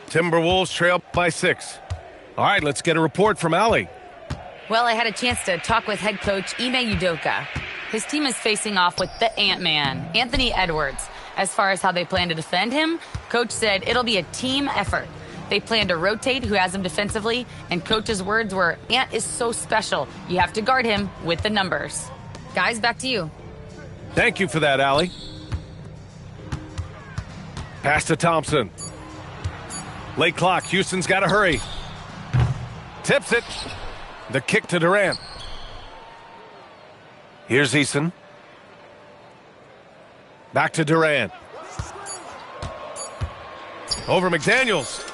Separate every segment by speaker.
Speaker 1: Timberwolves trail by 6. All right, let's get a report from Allie.
Speaker 2: Well, I had a chance to talk with head coach Ime Udoka. His team is facing off with the Ant-Man, Anthony Edwards. As far as how they plan to defend him, coach said it'll be a team effort. They plan to rotate who has him defensively, and coach's words were, Ant is so special, you have to guard him with the numbers. Guys, back to you.
Speaker 1: Thank you for that, Allie. Pass to Thompson. Late clock, Houston's got to hurry. Tips it. The kick to Durant. Here's Eason. Back to Durant. Over McDaniels.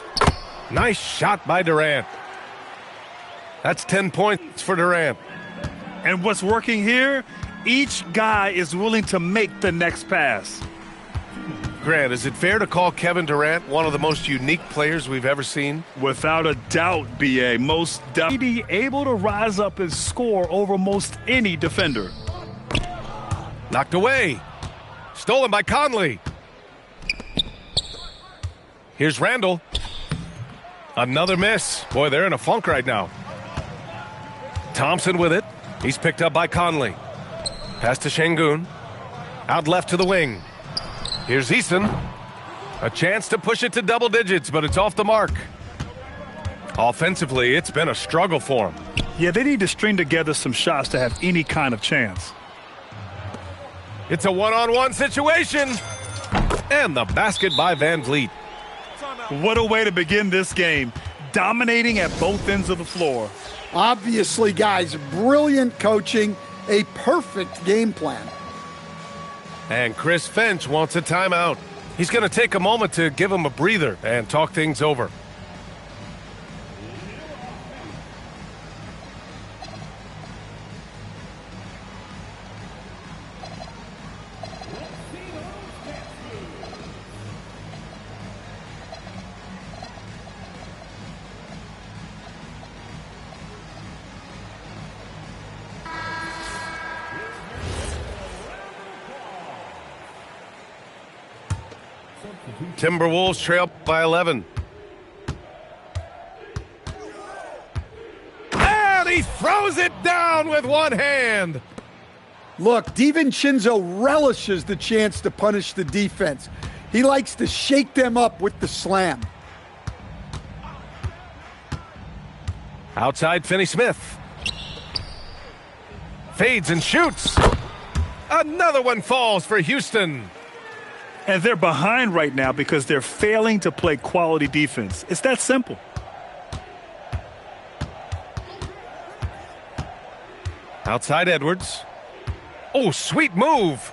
Speaker 1: Nice shot by Durant. That's 10 points for Durant.
Speaker 3: And what's working here, each guy is willing to make the next pass.
Speaker 1: Grant, is it fair to call Kevin Durant one of the most unique players we've ever seen?
Speaker 3: Without a doubt, B.A. Most definitely able to rise up and score over most any defender.
Speaker 1: Knocked away. Stolen by Conley. Here's Randall. Another miss. Boy, they're in a funk right now. Thompson with it. He's picked up by Conley. Pass to Şengün. Out left to the wing. Here's Eason. A chance to push it to double digits, but it's off the mark. Offensively, it's been a struggle for him.
Speaker 3: Yeah, they need to string together some shots to have any kind of chance.
Speaker 1: It's a one-on-one situation. And the basket by Van Vliet.
Speaker 3: What a way to begin this game. Dominating at both ends of the floor.
Speaker 4: Obviously, guys, brilliant coaching, a perfect game plan.
Speaker 1: And Chris Finch wants a timeout. He's going to take a moment to give him a breather and talk things over. Timberwolves trail by 11. And he throws it down with one hand.
Speaker 4: Look, DiVincenzo relishes the chance to punish the defense. He likes to shake them up with the slam.
Speaker 1: Outside, Finney-Smith. Fades and shoots. Another one falls for Houston.
Speaker 3: And they're behind right now because they're failing to play quality defense. It's that simple.
Speaker 1: Outside Edwards. Oh, sweet move.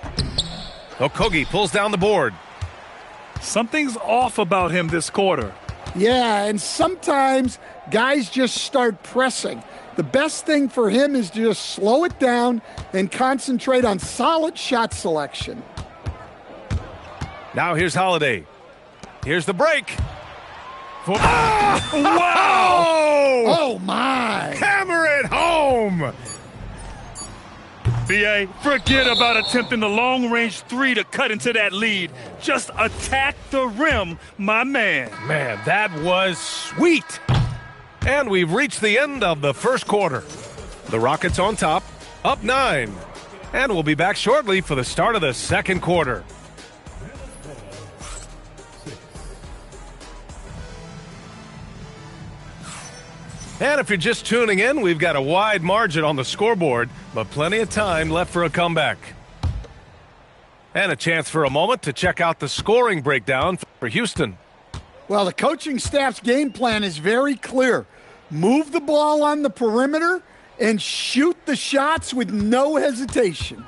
Speaker 1: Okogie pulls down the board.
Speaker 3: Something's off about him this quarter.
Speaker 4: Yeah, and sometimes guys just start pressing. The best thing for him is to just slow it down and concentrate on solid shot selection.
Speaker 1: Now here's Holiday. Here's the break.
Speaker 3: Wow!
Speaker 4: Oh, my.
Speaker 1: Hammer it home.
Speaker 3: B.A., forget about attempting the long-range three to cut into that lead. Just attack the rim, my man.
Speaker 1: Man, that was sweet. And we've reached the end of the first quarter. The Rockets on top, up 9. And we'll be back shortly for the start of the second quarter. And if you're just tuning in, we've got a wide margin on the scoreboard, but plenty of time left for a comeback. And a chance for a moment to check out the scoring breakdown for Houston.
Speaker 4: Well, the coaching staff's game plan is very clear. Move the ball on the perimeter and shoot the shots with no hesitation.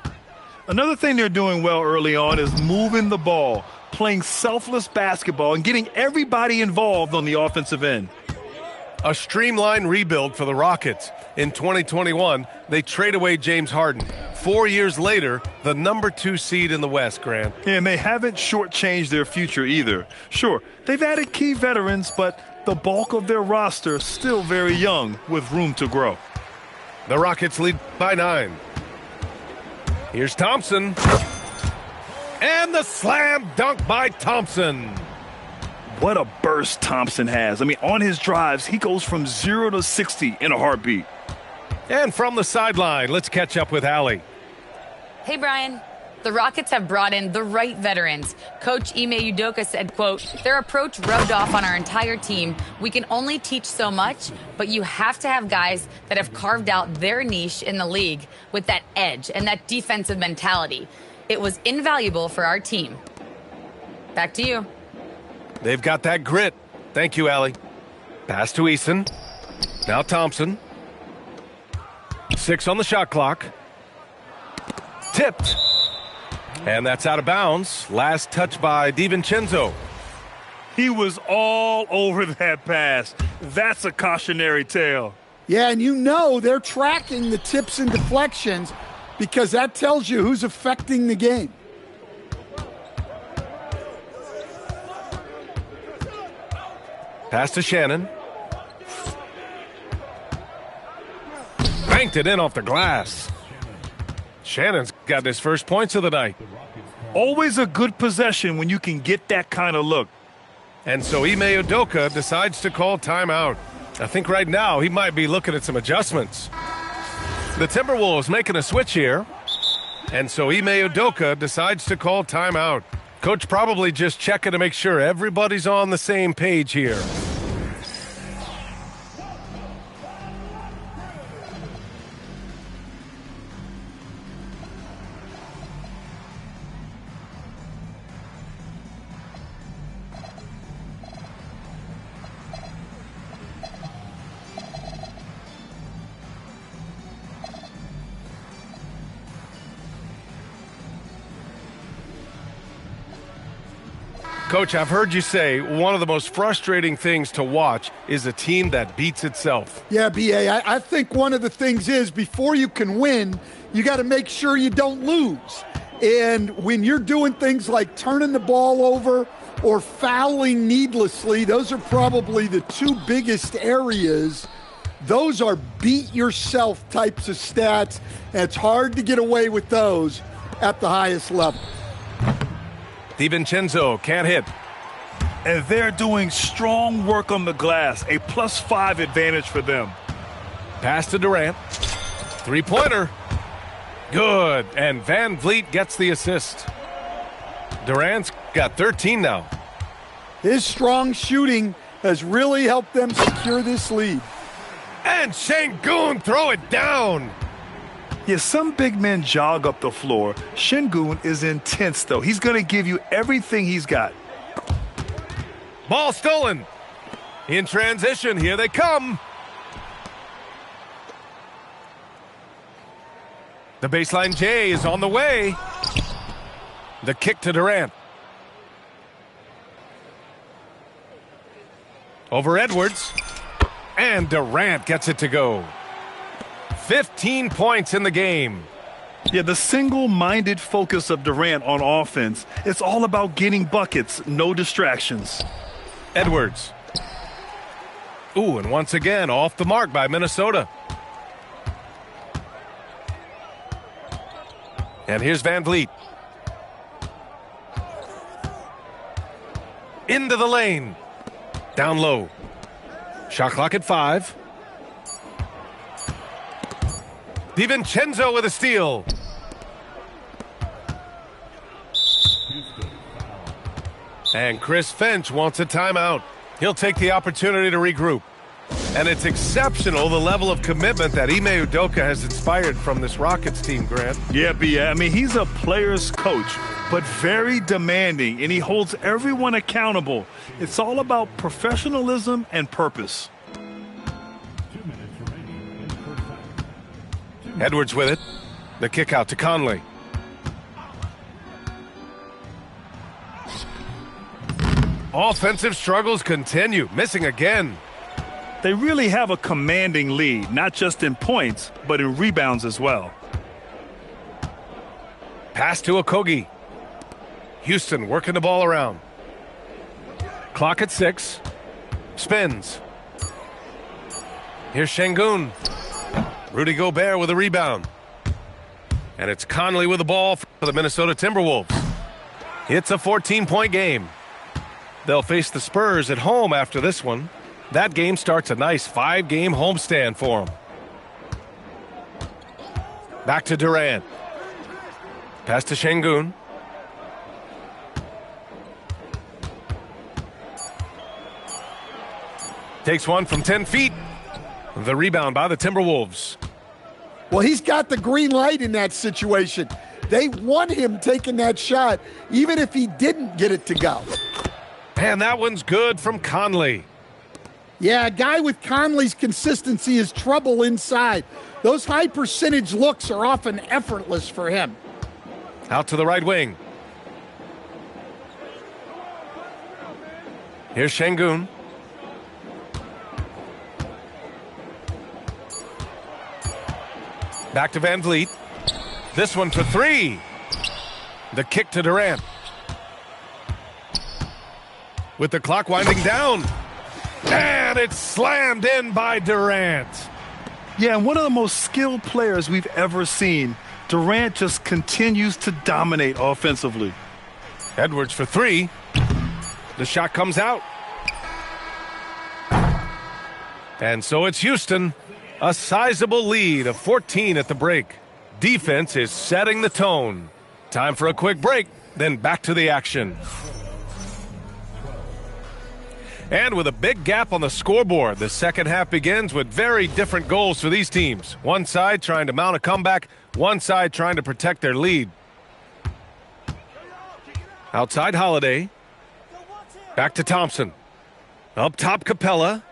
Speaker 3: Another thing they're doing well early on is moving the ball, playing selfless basketball, and getting everybody involved on the offensive end.
Speaker 1: A streamlined rebuild for the Rockets. In 2021, they trade away James Harden. 4 years later, the number 2 seed in the West, Grant.
Speaker 3: And they haven't shortchanged their future either. Sure, they've added key veterans, but the bulk of their roster is still very young with room to grow.
Speaker 1: The Rockets lead by 9. Here's Thompson. And the slam dunk by Thompson.
Speaker 3: What a burst Thompson has. I mean, on his drives, he goes from 0 to 60 in a heartbeat.
Speaker 1: And from the sideline, let's catch up with Allie.
Speaker 2: Hey, Brian. The Rockets have brought in the right veterans. Coach Ime Udoka said, quote, their approach rubbed off on our entire team. We can only teach so much, but you have to have guys that have carved out their niche in the league with that edge and that defensive mentality. It was invaluable for our team. Back to you.
Speaker 1: They've got that grit. Thank you, Allie. Pass to Eason. Now Thompson. 6 on the shot clock. Tipped. And that's out of bounds. Last touch by DiVincenzo.
Speaker 3: He was all over that pass. That's a cautionary tale.
Speaker 4: Yeah, and you know they're tracking the tips and deflections because that tells you who's affecting the game.
Speaker 1: Pass to Shannon. Banked it in off the glass. Shannon's got his first points of the night.
Speaker 3: Always a good possession when you can get that kind of look.
Speaker 1: And so Ime Udoka decides to call timeout. I think right now he might be looking at some adjustments. The Timberwolves making a switch here. And so Ime Udoka decides to call timeout. Coach probably just checking to make sure everybody's on the same page here. Coach, I've heard you say one of the most frustrating things to watch is a team that beats itself.
Speaker 4: Yeah, B.A., I think one of the things is before you can win, you got to make sure you don't lose. And when you're doing things like turning the ball over or fouling needlessly, those are probably the two biggest areas. Those are beat yourself types of stats, and it's hard to get away with those at the highest level.
Speaker 1: DiVincenzo can't hit.
Speaker 3: And they're doing strong work on the glass, a +5 advantage for them.
Speaker 1: Pass to Durant. Three-pointer. Good. And Van Vliet gets the assist. Durant's got 13 now.
Speaker 4: His strong shooting has really helped them secure this lead.
Speaker 1: And Şengün throw it down.
Speaker 3: Yeah, some big men jog up the floor. Şengün is intense, though. He's going to give you everything he's got.
Speaker 1: Ball stolen. In transition, here they come. The baseline J is on the way. The kick to Durant. Over Edwards. And Durant gets it to go. 15 points in the game.
Speaker 3: Yeah, the single-minded focus of Durant on offense, it's all about getting buckets, no distractions.
Speaker 1: Edwards. Ooh, and once again, off the mark by Minnesota. And here's Van Vliet. Into the lane. Down low. Shot clock at 5. DiVincenzo with a steal. And Chris Finch wants a timeout. He'll take the opportunity to regroup. And it's exceptional the level of commitment that Ime Udoka has inspired from this Rockets team, Grant.
Speaker 3: Yeah, I mean, he's a player's coach, but very demanding, and he holds everyone accountable. It's all about professionalism and purpose.
Speaker 1: Edwards with it. The kick out to Conley. Offensive struggles continue. Missing again.
Speaker 3: They really have a commanding lead, not just in points, but in rebounds as well.
Speaker 1: Pass to Okogie. Houston working the ball around. Clock at 6. Spins. Here's Şengün. Rudy Gobert with a rebound. And it's Conley with the ball for the Minnesota Timberwolves. It's a 14-point game. They'll face the Spurs at home after this one. That game starts a nice 5-game homestand for them. Back to Durant. Pass to Şengün. Takes one from 10 feet. The rebound by the Timberwolves.
Speaker 4: Well, he's got the green light in that situation. They want him taking that shot, even if he didn't get it to go.
Speaker 1: And that one's good from Conley.
Speaker 4: Yeah, a guy with Conley's consistency is trouble inside. Those high percentage looks are often effortless for him.
Speaker 1: Out to the right wing. Here's Şengün. Back to Van Vliet. This one for 3. The kick to Durant. With the clock winding down. And it's slammed in by Durant.
Speaker 3: Yeah, and one of the most skilled players we've ever seen. Durant just continues to dominate offensively.
Speaker 1: Edwards for 3. The shot comes out. And so it's Houston. A sizable lead of 14 at the break. Defense is setting the tone. Time for a quick break, then back to the action. And with a big gap on the scoreboard, the second half begins with very different goals for these teams. One side trying to mount a comeback, one side trying to protect their lead. Outside Holiday. Back to Thompson. Up top Capella.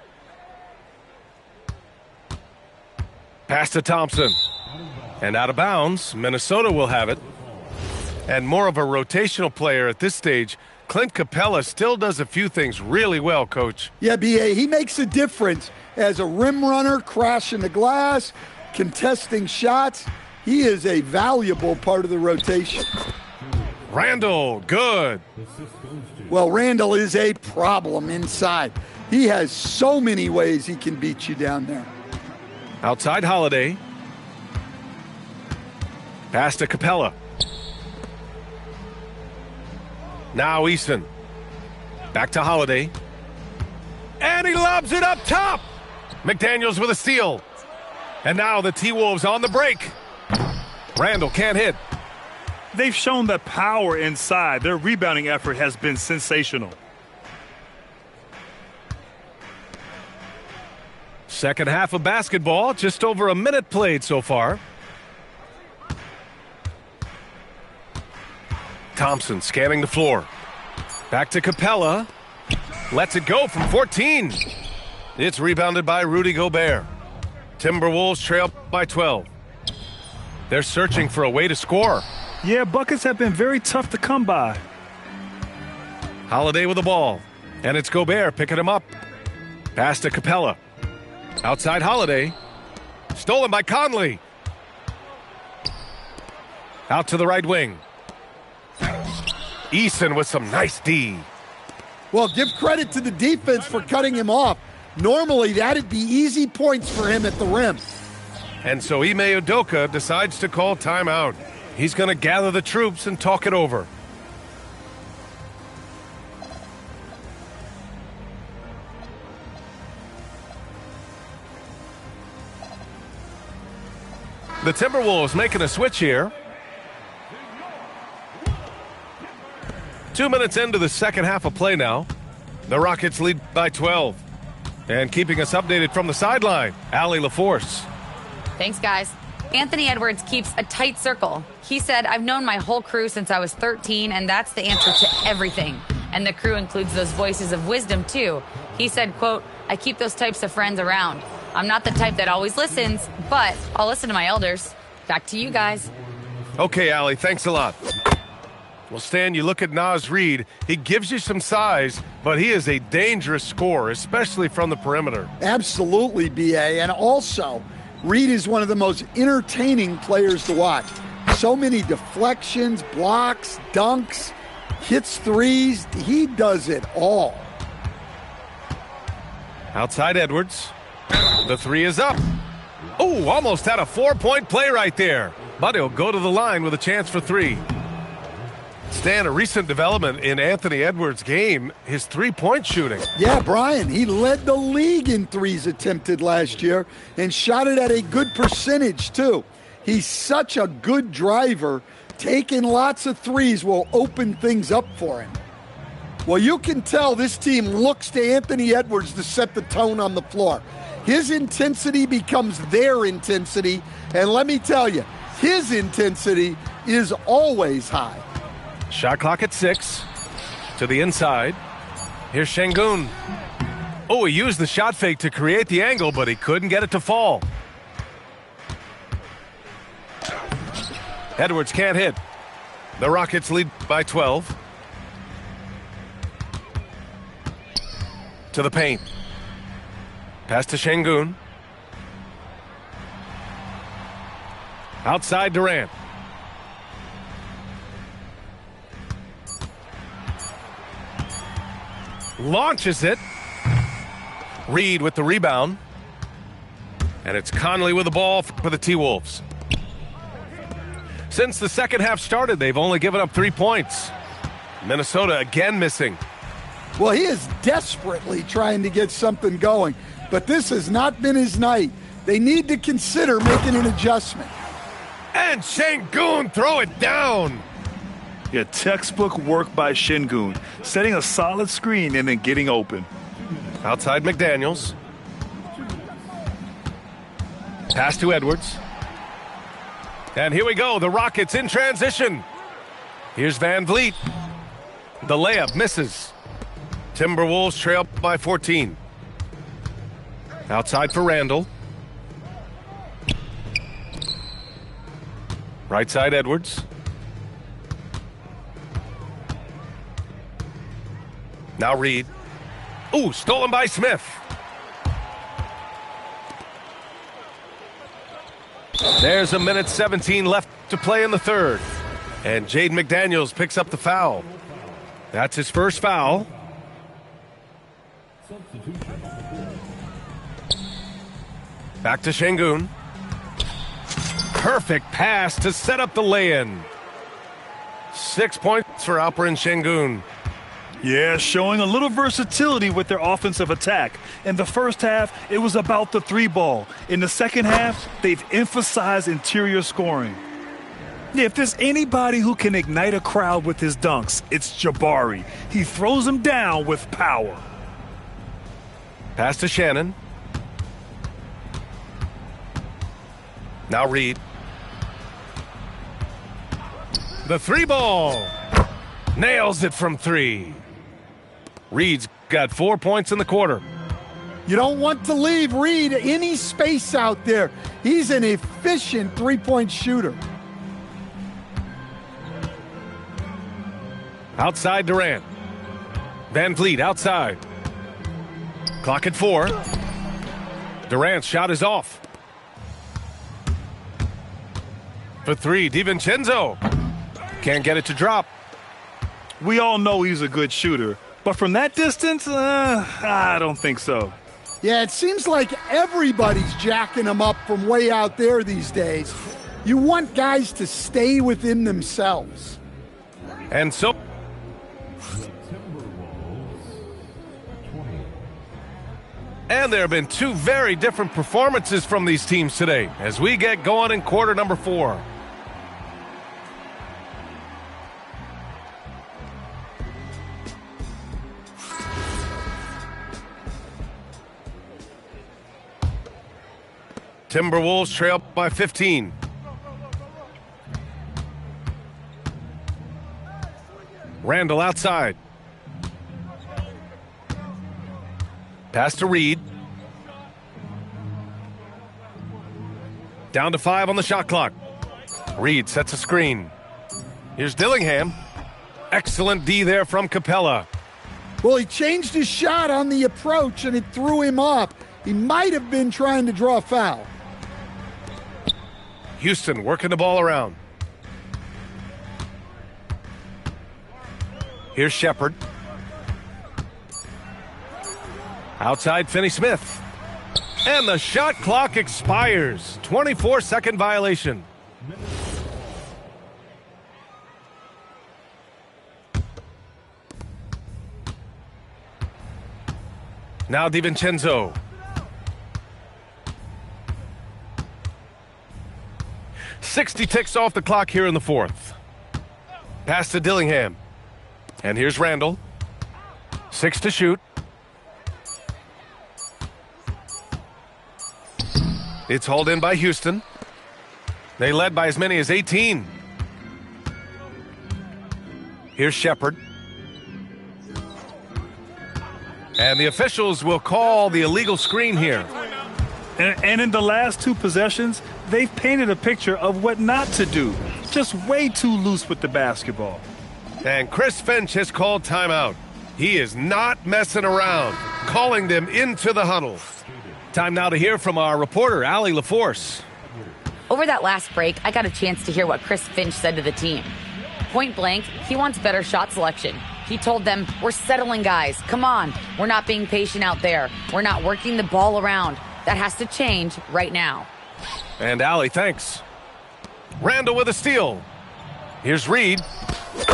Speaker 1: Pass to Thompson. And out of bounds, Minnesota will have it. And more of a rotational player at this stage, Clint Capella still does a few things really well, Coach.
Speaker 4: Yeah, B.A., he makes a difference as a rim runner, crashing the glass, contesting shots. He is a valuable part of the rotation.
Speaker 1: Randall, good.
Speaker 4: Well, Randall is a problem inside. He has so many ways he can beat you down there.
Speaker 1: Outside Holiday. Pass to Capella. Now Easton. Back to Holiday. And he lobs it up top. McDaniels with a steal. And now the T-Wolves on the break. Randall can't hit.
Speaker 3: They've shown that power inside. Their rebounding effort has been sensational.
Speaker 1: Second half of basketball, just over a minute played so far. Thompson scanning the floor. Back to Capella. Lets it go from 14. It's rebounded by Rudy Gobert. Timberwolves trail by 12. They're searching for a way to score.
Speaker 3: Yeah, buckets have been very tough to come by.
Speaker 1: Holiday with the ball. And it's Gobert picking him up. Pass to Capella. Outside Holiday. Stolen by Conley. Out to the right wing. Easton with some nice D.
Speaker 4: Well, give credit to the defense for cutting him off. Normally, that'd be easy points for him at the rim.
Speaker 1: And so Ime Udoka decides to call timeout. He's going to gather the troops and talk it over. The Timberwolves making a switch here. 2 minutes into the second half of play now. The Rockets lead by 12. And keeping us updated from the sideline, Allie LaForce.
Speaker 2: Thanks, guys. Anthony Edwards keeps a tight circle. He said, I've known my whole crew since I was 13, and that's the answer to everything. And the crew includes those voices of wisdom, too. He said, quote, I keep those types of friends around. I'm not the type that always listens, but I'll listen to my elders. Back to you guys.
Speaker 1: Okay, Allie, thanks a lot. Well, Stan, you look at Naz Reid. He gives you some size, but he is a dangerous scorer, especially from the perimeter.
Speaker 4: Absolutely, B.A. And also, Reid is one of the most entertaining players to watch. So many deflections, blocks, dunks, hits threes. He does it all.
Speaker 1: Outside Edwards. The three is up. Oh, almost had a 4-point play right there. But he'll go to the line with a chance for 3. Stan, a recent development in Anthony Edwards' game, his three-point shooting.
Speaker 4: Yeah, Brian, he led the league in threes attempted last year and shot it at a good percentage, too. He's such a good driver. Taking lots of threes will open things up for him. Well, you can tell this team looks to Anthony Edwards to set the tone on the floor. His intensity becomes their intensity, and let me tell you, his intensity is always high.
Speaker 1: Shot clock at 6. To the inside. Here's Şengün. Oh, he used the shot fake to create the angle, but he couldn't get it to fall. Edwards can't hit. The Rockets lead by 12. To the paint. Pass to Şengün. Outside Durant. Launches it. Reed with the rebound. And it's Conley with the ball for the T-Wolves. Since the second half started, they've only given up 3 points. Minnesota again missing.
Speaker 4: Well, he is desperately trying to get something going, but this has not been his night. They need to consider making an adjustment.
Speaker 1: And Şengün throw it down.
Speaker 3: Yeah, textbook work by Şengün, setting a solid screen and then getting open.
Speaker 1: Outside McDaniels. Pass to Edwards. And here we go, the Rockets in transition. Here's Van Vliet. The layup misses. Timberwolves trail by 14. Outside for Randall. Right side Edwards. Now Reed. Ooh, stolen by Smith. There's a minute 17 left to play in the third. And Jaden McDaniels picks up the foul. That's his first foul. Back to Şengün. Perfect pass to set up the lay-in. 6 points for Alperen Şengün.
Speaker 3: Yeah, showing a little versatility with their offensive attack. In the first half, it was about the three ball. In the second half, they've emphasized interior scoring. Yeah, if there's anybody who can ignite a crowd with his dunks, it's Jabari. He throws them down with power.
Speaker 1: Pass to Shannon. Now Reed. The three ball. Nails it from three. Reed's got 4 points in the quarter.
Speaker 4: You don't want to leave Reed any space out there. He's an efficient three-point shooter.
Speaker 1: Outside Durant. Van Vliet outside. Clock at 4. Durant's shot is off. For three, DiVincenzo. Can't get it to drop.
Speaker 3: We all know he's a good shooter, but from that distance, I don't think so.
Speaker 4: Yeah, it seems like everybody's jacking him up from way out there these days. You want guys to stay within themselves.
Speaker 1: And so... And there have been two very different performances from these teams today as we get going in quarter number 4. Timberwolves trail by 15. Randall outside. Pass to Reed. Down to 5 on the shot clock. Reed sets a screen. Here's Dillingham. Excellent D there from Capella.
Speaker 4: Well, he changed his shot on the approach and it threw him off. He might have been trying to draw a foul.
Speaker 1: Houston working the ball around. Here's Shepard. Outside Finney-Smith. And the shot clock expires. 24-second violation. Now DiVincenzo. .60 ticks off the clock here in the fourth. Pass to Dillingham. And here's Randall. 6 to shoot. It's hauled in by Houston. They led by as many as 18. Here's Shepard. And the officials will call the illegal screen here.
Speaker 3: And in the last 2 possessions, they've painted a picture of what not to do. Just way too loose with the basketball.
Speaker 1: And Chris Finch has called timeout. He is not messing around, calling them into the huddle. Time now to hear from our reporter, Allie LaForce.
Speaker 2: Over that last break, I got a chance to hear what Chris Finch said to the team. Point blank, he wants better shot selection. He told them, we're settling, guys. Come on. We're not being patient out there. We're not working the ball around. That has to change right now.
Speaker 1: And Allie, thanks. Randall with a steal. Here's Reed.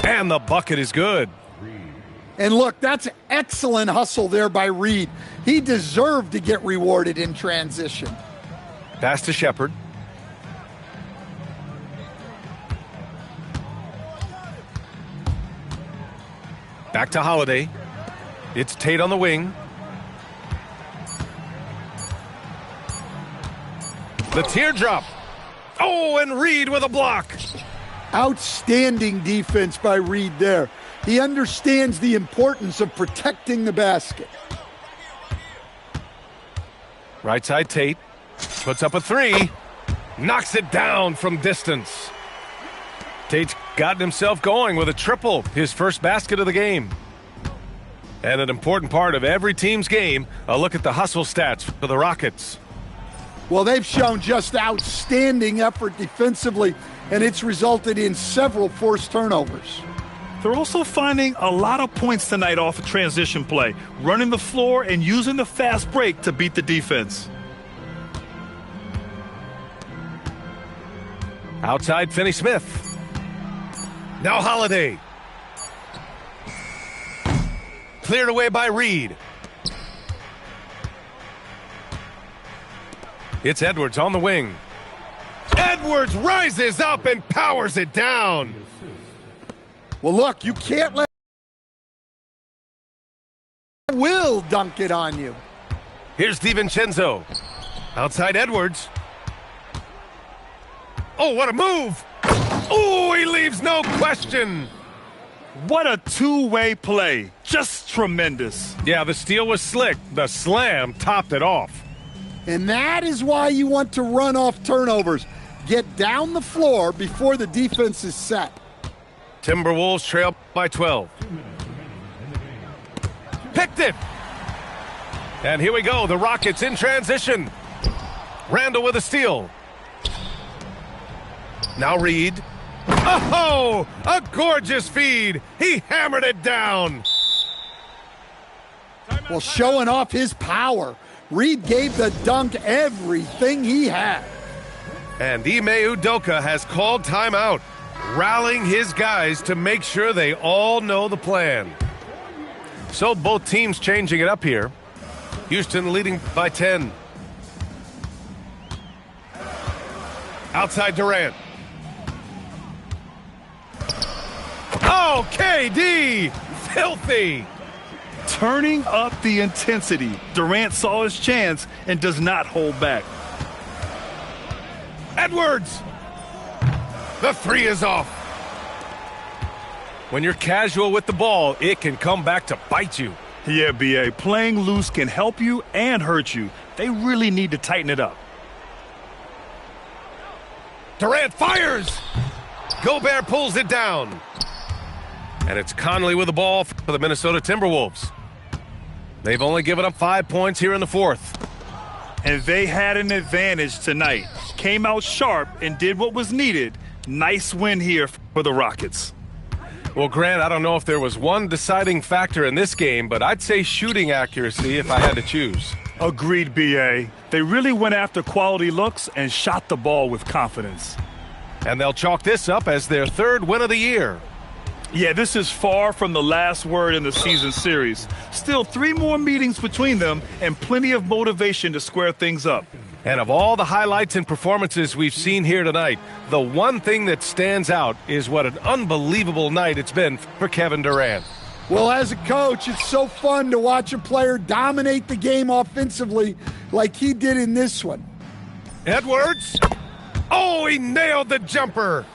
Speaker 1: And the bucket is good.
Speaker 4: And look, that's excellent hustle there by Reed. He deserved to get rewarded in transition.
Speaker 1: Pass to Shepard. Back to Holiday. It's Tate on the wing. The teardrop. Oh, and Reed with a block.
Speaker 4: Outstanding defense by Reed there. He understands the importance of protecting the basket.
Speaker 1: Right side Tate. Puts up a 3. Knocks it down from distance. Tate's gotten himself going with a triple, his first basket of the game. And an important part of every team's game, a look at the hustle stats for the Rockets.
Speaker 4: Well, they've shown just outstanding effort defensively, and it's resulted in several forced turnovers.
Speaker 3: They're also finding a lot of points tonight off of transition play, running the floor and using the fast break to beat the defense.
Speaker 1: Outside Finney-Smith. Now Holiday. Cleared away by Reed. It's Edwards on the wing. Edwards rises up and powers it down.
Speaker 4: Well, look, you can't let Will dunk it on you.
Speaker 1: Here's DiVincenzo. Outside Edwards. Oh, what a move. Oh, he leaves no question.
Speaker 3: What a two-way play. Just tremendous.
Speaker 1: Yeah, the steal was slick. The slam topped it off.
Speaker 4: And that is why you want to run off turnovers. Get down the floor before the defense is set.
Speaker 1: Timberwolves trail by 12. Picked it. And here we go. The Rockets in transition. Randall with a steal. Now Reed. Oh, a gorgeous feed. He hammered it down.
Speaker 4: Well, showing off his power. Reed gave the dunk everything he had.
Speaker 1: And Ime Udoka has called timeout, rallying his guys to make sure they all know the plan. So both teams changing it up here. Houston leading by 10. Outside Durant. Oh, KD! Filthy!
Speaker 3: Turning up the intensity. Durant saw his chance and does not hold back.
Speaker 1: Edwards! The 3 is off. When you're casual with the ball, it can come back to bite you.
Speaker 3: Yeah, B.A., playing loose can help you and hurt you. They really need to tighten it up.
Speaker 1: Durant fires! Gobert pulls it down. And it's Conley with the ball for the Minnesota Timberwolves. They've only given up 5 points here in the fourth.
Speaker 3: And they had an advantage tonight. Came out sharp and did what was needed. Nice win here for the Rockets.
Speaker 1: Well, Grant, I don't know if there was one deciding factor in this game, but I'd say shooting accuracy if I had to choose.
Speaker 3: Agreed, B.A. They really went after quality looks and shot the ball with confidence.
Speaker 1: And they'll chalk this up as their 3rd win of the year.
Speaker 3: Yeah, this is far from the last word in the season series. Still 3 more meetings between them and plenty of motivation to square things up.
Speaker 1: And of all the highlights and performances we've seen here tonight, the one thing that stands out is what an unbelievable night it's been for Kevin Durant.
Speaker 4: Well, as a coach, it's so fun to watch a player dominate the game offensively like he did in this one.
Speaker 1: Edwards. Oh, he nailed the jumper.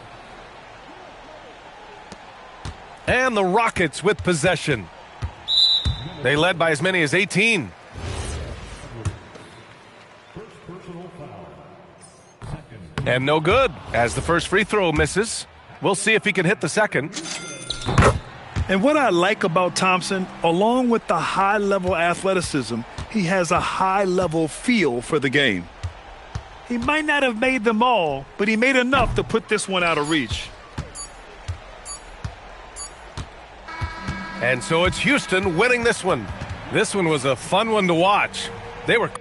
Speaker 1: And the Rockets with possession. They led by as many as 18. And no good, as the first free throw misses. We'll see if he can hit the second.
Speaker 3: And what I like about Thompson, along with the high-level athleticism, he has a high-level feel for the game. He might not have made them all, but he made enough to put this one out of reach.
Speaker 1: And so it's Houston winning this one. This one was a fun one to watch. They were